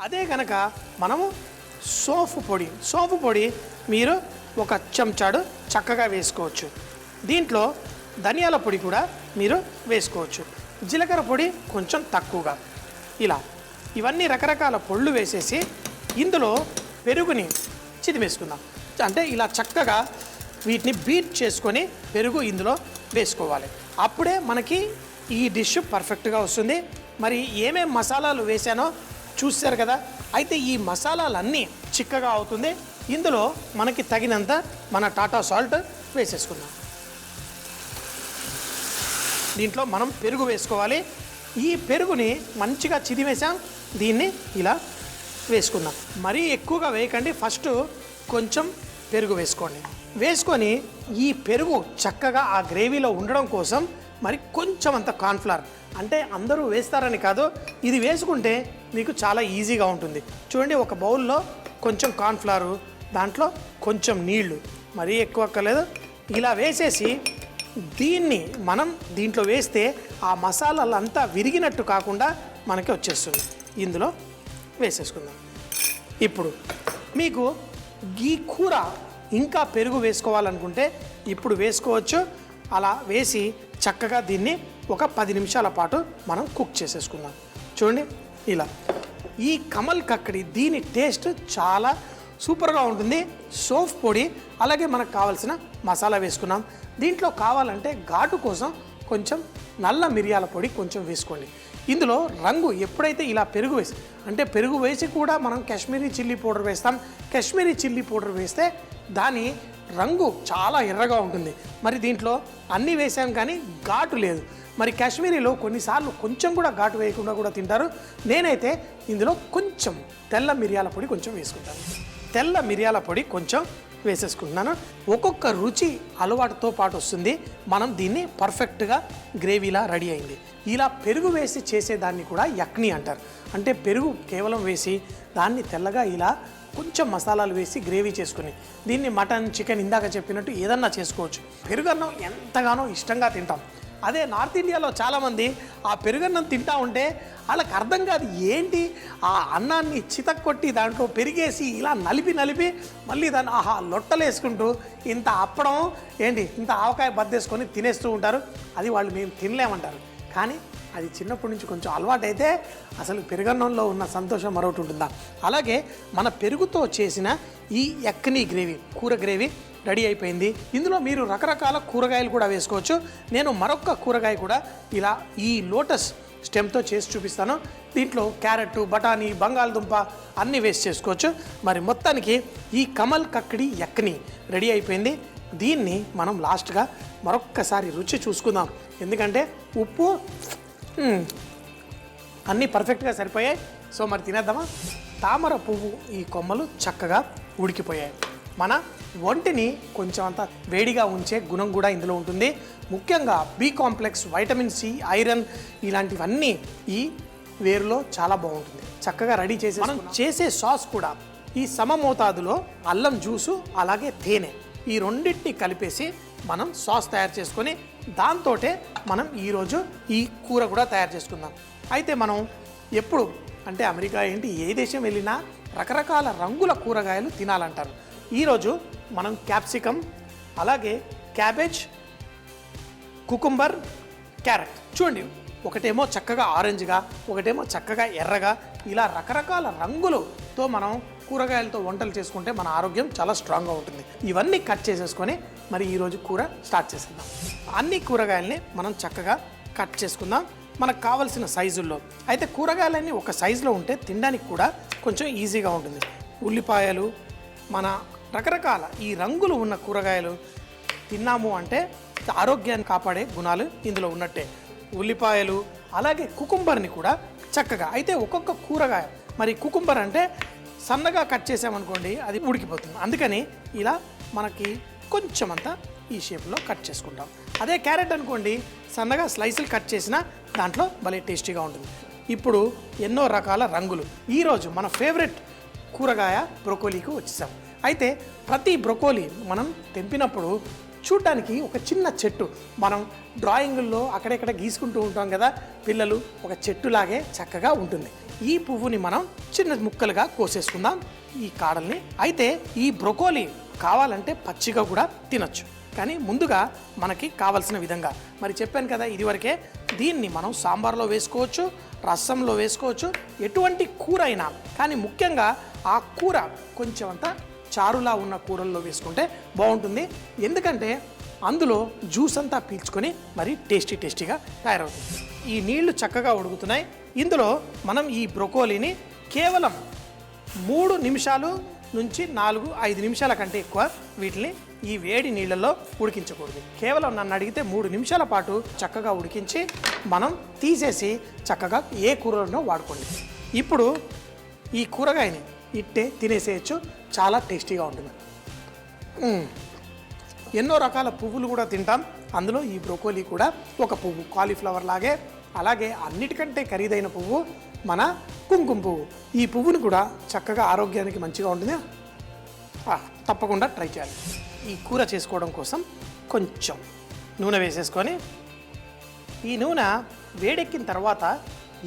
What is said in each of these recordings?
అదే కనుక మనము సోపు పొడి మీరు ఒక చెంచాడు చక్కగా వేసుకోవచ్చు. దీంట్లో ధనియాల పొడి కూడా మీరు వేసుకోవచ్చు. జీలకర్ర పొడి కొంచెం తక్కువగా. ఇలా ఇవన్నీ రకరకాల పొళ్ళు వేసేసి ఇందులో పెరుగుని చిదిమేసుకుందాం. అంటే ఇలా చక్కగా వీటిని బీట్ చేసుకొని పెరుగు ఇందులో వేసుకోవాలి. అప్పుడే మనకి ఈ డిష్ పర్ఫెక్ట్గా వస్తుంది. మరి ఏమేం మసాలాలు వేసానో చూశారు కదా. అయితే ఈ మసాలాలన్నీ చిక్కగా అవుతుంది. ఇందులో మనకి తగినంత మన టాటా సాల్ట్ వేసేసుకుందాం. దీంట్లో మనం పెరుగు వేసుకోవాలి. ఈ పెరుగుని మంచిగా చిదిమేసాం. దీన్ని ఇలా వేసుకుందాం. మరీ ఎక్కువగా వేయకండి. ఫస్ట్ కొంచెం పెరుగు వేసుకోండి. వేసుకొని ఈ పెరుగు చక్కగా ఆ గ్రేవీలో ఉండడం కోసం మరి కొంచెం అంత కార్న్ఫ్లవర్, అంటే అందరూ వేస్తారని కాదు, ఇది వేసుకుంటే మీకు చాలా ఈజీగా ఉంటుంది. చూడండి, ఒక బౌల్లో కొంచెం కార్న్ఫ్లవర్, దాంట్లో కొంచెం నీళ్లు, మరీ ఎక్కువ అక్కర్లేదు. ఇలా వేసేసి దీన్ని మనం దీంట్లో వేస్తే ఆ మసాలాలంతా విరిగినట్టు కాకుండా మనకి వచ్చేస్తుంది. ఇందులో వేసేసుకుందాం. ఇప్పుడు మీకు ఈ కూర ఇంకా పెరుగు వేసుకోవాలనుకుంటే ఇప్పుడు వేసుకోవచ్చు. అలా వేసి చక్కగా దీన్ని ఒక 10 నిమిషాల పాటు మనం కుక్ చేసేసుకుందాం. చూడండి, ఇలా ఈ కమల్ కక్కడి దీని టేస్ట్ చాలా సూపర్గా ఉంటుంది. సోప్ పొడి అలాగే మనకు కావాల్సిన మసాలా వేసుకున్నాం. దీంట్లో కావాలంటే ఘాటు కోసం కొంచెం నల్ల మిరియాల పొడి కొంచెం వేసుకోండి. ఇందులో రంగు ఎప్పుడైతే ఇలా పెరుగు వేసి, అంటే పెరుగు వేసి కూడా మనం కాశ్మీరీ చిల్లీ పౌడర్ వేస్తాం. కాశ్మీరీ చిల్లీ పౌడర్ వేస్తే దాని రంగు చాలా ఎర్రగా ఉంటుంది. మరి దీంట్లో అన్నీ వేసాం కానీ ఘాటు లేదు. మరి కాశ్మీరీలో కొన్నిసార్లు కొంచెం కూడా ఘాటు వేయకుండా కూడా తింటారు. నేనైతే ఇందులో కొంచెం తెల్ల మిరియాల పొడి కొంచెం వేసుకుంటాను. తెల్ల మిరియాల పొడి కొంచెం వేసేసుకుంటున్నాను. ఒక్కొక్క రుచి అలవాటుతో పాటు వస్తుంది. మనం దీన్ని పర్ఫెక్ట్గా గ్రేవీలా రెడీ అయింది. ఇలా పెరుగు వేసి చేసేదాన్ని కూడా యక్ని అంటారు. అంటే పెరుగు కేవలం వేసి దాన్ని తెల్లగా ఇలా కొంచెం మసాలాలు వేసి గ్రేవీ చేసుకుని దీన్ని మటన్, చికెన్ ఇందాక చెప్పినట్టు ఏదన్నా చేసుకోవచ్చు. పెరుగన్నం ఎంతగానో ఇష్టంగా తింటాం. అదే నార్త్ ఇండియాలో చాలామంది ఆ పెరుగన్నం తింటా ఉంటే వాళ్ళకి అర్థం కాదు, ఏంటి ఆ అన్నాన్ని చితక్కొట్టి దాంట్లో పెరిగేసి ఇలా నలిపి మళ్ళీ దాన్ని ఆహా లొట్టలు వేసుకుంటూ ఇంత అప్పడం ఏంటి ఇంత ఆవకాయ బద్దేసుకొని తినేస్తూ ఉంటారు. అది వాళ్ళు మేము తినలేమంటారు. కానీ అది చిన్నప్పటి నుంచి కొంచెం అలవాటైతే అసలు పెరుగన్నంలో ఉన్న సంతోషం మరొకటి ఉంటుందా. అలాగే మన పెరుగుతో చేసిన ఈ యక్ని గ్రేవీ, కూర గ్రేవీ రెడీ అయిపోయింది. ఇందులో మీరు రకరకాల కూరగాయలు కూడా వేసుకోవచ్చు. నేను మరొక కూరగాయ కూడా ఇలా ఈ లోటస్ స్టెమ్తో చేసి చూపిస్తాను. దీంట్లో క్యారెట్, బఠానీ, బంగాళదుంప అన్నీ వేసి చేసుకోవచ్చు. మరి మొత్తానికి ఈ కమల్ కక్కడి యక్ని రెడీ అయిపోయింది. దీన్ని మనం లాస్ట్గా మరొక్కసారి రుచి చూసుకుందాం. ఎందుకంటే ఉప్పు అన్నీ పర్ఫెక్ట్గా సరిపోయాయి. సో మరి తినేద్దామా. తామర పువ్వు ఈ కొమ్మలు చక్కగా ఉడికిపోయాయి. మన ఒంటిని కొంచెం అంత వేడిగా ఉంచే గుణం కూడా ఇందులో ఉంటుంది. ముఖ్యంగా B complex, vitamin C, iron ఇలాంటివన్నీ ఈ వేరులో చాలా బాగుంటుంది. చక్కగా రెడీ చేసి మనం చేసే సాస్ కూడా ఈ సమ మోతాదులో అల్లం జ్యూసు అలాగే తేనె ఈ రెండింటిని కలిపేసి మనం సాస్ తయారు చేసుకొని దాంతోటే మనం ఈరోజు ఈ కూర కూడా తయారు చేసుకుందాం. అయితే మనం ఎప్పుడు అంటే అమెరికా ఏంటి ఏ దేశం వెళ్ళినా రకరకాల రంగుల కూరగాయలు తినాలంటారు. ఈరోజు మనం క్యాప్సికమ్ అలాగే క్యాబేజ్, కుకుంబర్, క్యారెట్ చూడండి, ఒకటేమో చక్కగా ఆరెంజ్గా, ఒకటేమో చక్కగా ఎర్రగా, ఇలా రకరకాల రంగులతో మనం కూరగాయలతో వంటలు చేసుకుంటే మన ఆరోగ్యం చాలా స్ట్రాంగ్గా ఉంటుంది. ఇవన్నీ కట్ చేసేసుకొని మరి ఈరోజు కూర స్టార్ట్ చేసేద్దాం. అన్ని కూరగాయల్ని మనం చక్కగా కట్ చేసుకుందాం మనకు కావాల్సిన సైజుల్లో. అయితే కూరగాయలన్నీ ఒక సైజులో ఉంటే తినడానికి కూడా కొంచెం ఈజీగా ఉంటుంది. ఉల్లిపాయలు, మన రకరకాల ఈ రంగులు ఉన్న కూరగాయలు తిన్నాము అంటే ఆరోగ్యాన్ని కాపాడే గుణాలు ఇందులో ఉన్నట్టే. ఉల్లిపాయలు అలాగే కుకుంబర్ని కూడా చక్కగా, అయితే ఒక్కొక్క కూరగాయ మరి కుకుంబర్ అంటే సన్నగా కట్ చేసామనుకోండి అది ఉడికిపోతుంది. అందుకని ఇలా మనకి కొంచెం అంతా ఈ షేప్లో కట్ చేసుకుంటాం. అదే క్యారెట్ అనుకోండి సన్నగా స్లైసులు కట్ చేసినా దాంట్లో భలే టేస్టీగా ఉంటుంది. ఇప్పుడు ఎన్నో రకాల రంగులు. ఈరోజు మన ఫేవరెట్ కూరగాయ బ్రొకోలీకి వచ్చేసాం. అయితే ప్రతి బ్రొకోలీ మనం తెంపినప్పుడు చూడ్డానికి ఒక చిన్న చెట్టు, మనం డ్రాయింగుల్లో అక్కడెక్కడ గీసుకుంటూ ఉంటాం కదా పిల్లలు, ఒక చెట్టులాగే చక్కగా ఉంటుంది. ఈ పువ్వుని మనం చిన్న ముక్కలుగా కోసేసుకుందాం ఈ కాడల్ని. అయితే ఈ బ్రొకోలీ కావాలంటే పచ్చిగా కూడా తినొచ్చు, కానీ ముందుగా మనకి కావలసిన విధంగా మరి చెప్పాను కదా ఇదివరకే, దీన్ని మనం సాంబార్లో వేసుకోవచ్చు, రసంలో వేసుకోవచ్చు, ఎటువంటి కూర అయినా. కానీ ముఖ్యంగా ఆ కూర కొంచెం అంతా చారులా ఉన్న కూరల్లో వేసుకుంటే బాగుంటుంది, ఎందుకంటే అందులో జ్యూస్ అంతా పీల్చుకొని మరి టేస్టీగా తయారవుతుంది. ఈ నీళ్లు చక్కగా ఉడుకుతున్నాయి. ఇందులో మనం ఈ బ్రొకోలీని కేవలం 3 నిమిషాలు నుంచి 4-5 నిమిషాల కంటే ఎక్కువ వీటిని ఈ వేడి నీళ్ళల్లో ఉడికించకూడదు. కేవలం నన్ను అడిగితే 3 నిమిషాల పాటు చక్కగా ఉడికించి మనం తీసేసి చక్కగా ఏ కూరలోనో వాడుకోండి. ఇప్పుడు ఈ కూరగాయని ఇట్టే తినేసేయచ్చు, చాలా టేస్టీగా ఉంటుంది. ఎన్నో రకాల పువ్వులు కూడా తింటాం, అందులో ఈ బ్రొకోలీ కూడా ఒక పువ్వు, కాలీఫ్లవర్ లాగే. అలాగే అన్నిటికంటే ఖరీదైన పువ్వు మన కుంకుమ పువ్వు. ఈ పువ్వును కూడా చక్కగా ఆరోగ్యానికి మంచిగా ఉంటుంది, తప్పకుండా ట్రై చేయాలి. ఈ కూర చేసుకోవడం కోసం కొంచెం నూనె వేసేసుకొని, ఈ నూనె వేడెక్కిన తర్వాత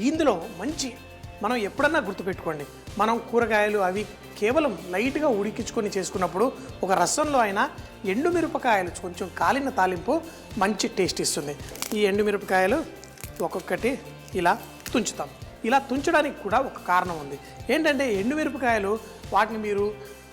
ఇందులో మనం ఎప్పుడన్నా గుర్తుపెట్టుకోండి, మనం కూరగాయలు అవి కేవలం లైట్గా ఉడికించుకొని చేసుకున్నప్పుడు ఒక రసంలో అయినా ఎండుమిరపకాయలు కొంచెం కాలిన తాలింపు మంచి టేస్ట్ ఇస్తుంది. ఈ ఎండుమిరపకాయలు ఒక్కొక్కటి ఇలా తుంచుతాం. ఇలా తుంచడానికి కూడా ఒక కారణం ఉంది. ఏంటంటే ఎండుమిరపకాయలు వాటిని మీరు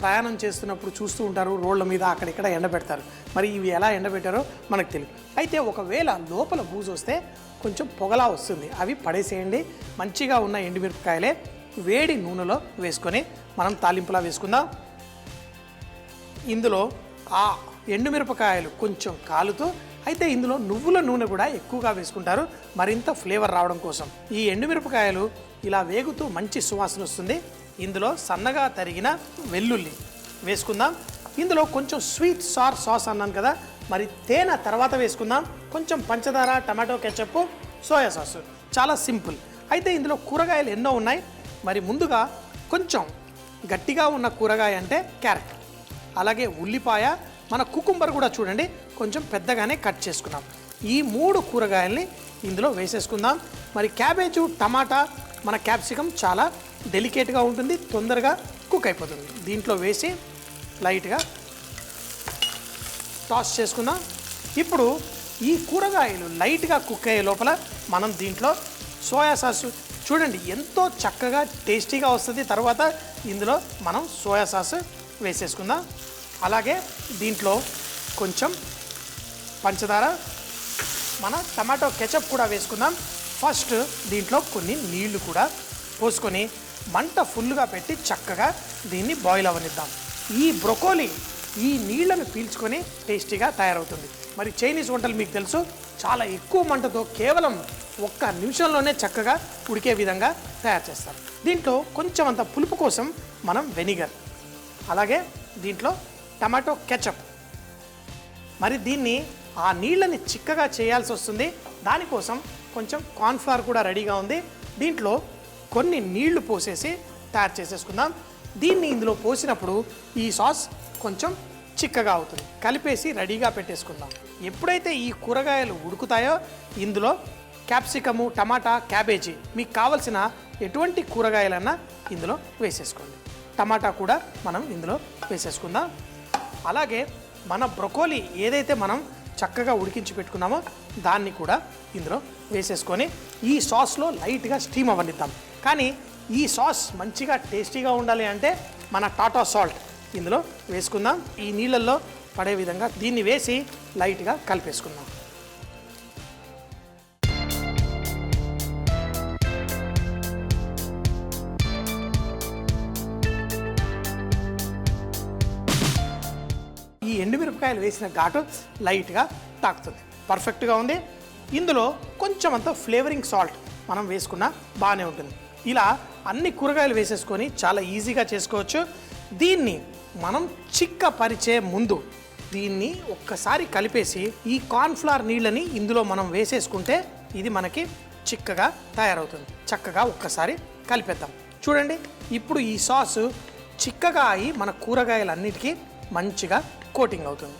ప్రయాణం చేస్తున్నప్పుడు చూస్తూ ఉంటారు, రోడ్ల మీద అక్కడిక్కడ ఎండబెడతారు. మరి ఇవి ఎలా ఎండబెట్టారో మనకు తెలియదు. అయితే ఒకవేళ లోపల బూజు వస్తే కొంచెం పొగలా వస్తుంది, అవి పడేసేయండి. మంచిగా ఉన్న ఎండుమిరపకాయలే వేడి నూనెలో వేసుకొని మనం తాలింపులా వేసుకుందాం. ఇందులో ఆ ఎండుమిరపకాయలు కొంచెం కాలుతూ, అయితే ఇందులో నువ్వుల నూనె కూడా ఎక్కువగా వేసుకుంటారు మరింత ఫ్లేవర్ రావడం కోసం. ఈ ఎండుమిరపకాయలు ఇలా వేగుతూ మంచి సువాసన వస్తుంది. ఇందులో సన్నగా తరిగిన వెల్లుల్లి వేసుకుందాం. ఇందులో కొంచెం స్వీట్ సాస్ అన్నాను కదా, మరి తేనె తర్వాత వేసుకుందాం. కొంచెం పంచదార, టమాటో కెచప్, సోయా సాస్, చాలా సింపుల్. అయితే ఇందులో కూరగాయలు ఎన్నో ఉన్నాయి. మరి ముందుగా కొంచెం గట్టిగా ఉన్న కూరగాయ అంటే క్యారెట్, అలాగే ఉల్లిపాయ, మన కుకుంబర్ కూడా చూడండి కొంచెం పెద్దగానే కట్ చేసుకున్నాం. ఈ 3 కూరగాయల్ని ఇందులో వేసేసుకుందాం. మరి క్యాబేజు, టమాటా, మన క్యాప్సికమ్ చాలా డెలికేట్గా ఉంటుంది, తొందరగా కుక్ అయిపోతుంది. దీంట్లో వేసి లైట్గా టాస్ చేసుకుందాం. ఇప్పుడు ఈ కూరగాయలు లైట్గా కుక్ అయ్యే లోపల మనం దీంట్లో సోయా సాస్ చూడండి ఎంతో చక్కగా టేస్టీగా వస్తుంది. తర్వాత ఇందులో మనం సోయా సాస్ వేసేసుకుందాం. అలాగే దీంట్లో కొంచెం పంచదార, మన టమాటో కెచప్ కూడా వేసుకుందాం. ఫస్ట్ దీంట్లో కొన్ని నీళ్లు కూడా పోసుకొని మంట ఫుల్గా పెట్టి చక్కగా దీన్ని బాయిల్ అవ్వనిద్దాం. ఈ బ్రొకోలీ ఈ నీళ్లను పీల్చుకొని టేస్టీగా తయారవుతుంది. మరి చైనీస్ వంటలు మీకు తెలుసు, చాలా ఎక్కువ మంటతో కేవలం 1 నిమిషంలోనే చక్కగా ఉడికే విధంగా తయారు చేస్తారు. దీంట్లో కొంచెం అంత పులుపు కోసం మనం వెనిగర్, అలాగే దీంట్లో టమాటో కెచప్, మరి దీన్ని ఆ నీళ్ళని చిక్కగా చేయాల్సి వస్తుంది. దానికోసం కొంచెం కార్న్ఫ్లవర్ కూడా రెడీగా ఉంది. దీంట్లో కొన్ని నీళ్లు పోసేసి తయారు చేసేసుకుందాం. దీన్ని ఇందులో పోసినప్పుడు ఈ సాస్ కొంచెం చిక్కగా అవుతుంది. కలిపేసి రెడీగా పెట్టేసుకుందాం. ఎప్పుడైతే ఈ కూరగాయలు ఉడుకుతాయో ఇందులో క్యాప్సికము, టమాటా, క్యాబేజీ, మీకు కావలసిన ఎటువంటి కూరగాయలన్నా ఇందులో వేసేసుకోండి. టమాటా కూడా మనం ఇందులో వేసేసుకుందాం. అలాగే మన బ్రొకోలీ ఏదైతే మనం చక్కగా ఉడికించి పెట్టుకున్నామో దాన్ని కూడా ఇందులో వేసేసుకొని ఈ సాస్లో లైట్గా స్టీమ్ అవ్వనిద్దాం. కానీ ఈ సాస్ మంచిగా టేస్టీగా ఉండాలి అంటే మన టాటా సాల్ట్ ఇందులో వేసుకుందాం. ఈ నీళ్ళల్లో పడే విధంగా దీన్ని వేసి లైట్గా కలిపేసుకుందాం. ఈ ఎండుమిరపకాయలు వేసిన ఘాటు లైట్గా తాకుతుంది, పర్ఫెక్ట్గా ఉంది. ఇందులో కొంచెం అంత ఫ్లేవరింగ్ సాల్ట్ మనం వేసుకున్నా బాగానే ఉంటుంది. ఇలా అన్ని కూరగాయలు వేసేసుకొని చాలా ఈజీగా చేసుకోవచ్చు. దీన్ని మనం చిక్కపరిచే ముందు దీన్ని ఒక్కసారి కలిపేసి ఈ కార్న్ఫ్లవర్ నీళ్ళని ఇందులో మనం వేసేసుకుంటే ఇది మనకి చిక్కగా తయారవుతుంది. చక్కగా ఒక్కసారి కలిపేద్దాం. చూడండి, ఇప్పుడు ఈ సాసు చిక్కగా అయి మన కూరగాయలన్నిటికీ మంచిగా కోటింగ్ అవుతుంది.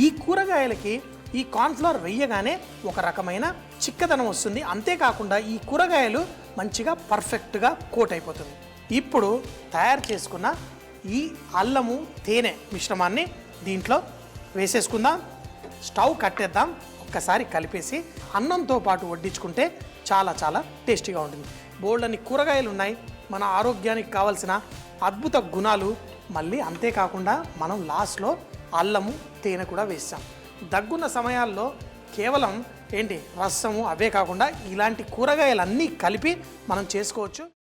ఈ కూరగాయలకి ఈ కార్న్ఫ్లవర్ వేయగానే ఒక రకమైన చిక్కదనం వస్తుంది. అంతేకాకుండా ఈ కూరగాయలు మంచిగా పర్ఫెక్ట్గా కోట్ అయిపోతుంది. ఇప్పుడు తయారు చేసుకున్న ఈ అల్లము తేనె మిశ్రమాన్ని దీంట్లో వేసేసుకుందాం. స్టవ్ కట్టేద్దాం. ఒక్కసారి కలిపేసి అన్నంతో పాటు వడ్డించుకుంటే చాలా చాలా టేస్టీగా ఉంటుంది. బోల్డ్ అన్ని కూరగాయలు ఉన్నాయి, మన ఆరోగ్యానికి కావాల్సిన అద్భుత గుణాలు. మళ్ళీ అంతేకాకుండా మనం లాస్ట్లో అల్లము తేనె కూడా వేసాం. దగ్గున్న సమయాల్లో కేవలం రసము అవే కాకుండా ఇలాంటి కూరగాయలన్నీ కలిపి మనం చేసుకోవచ్చు.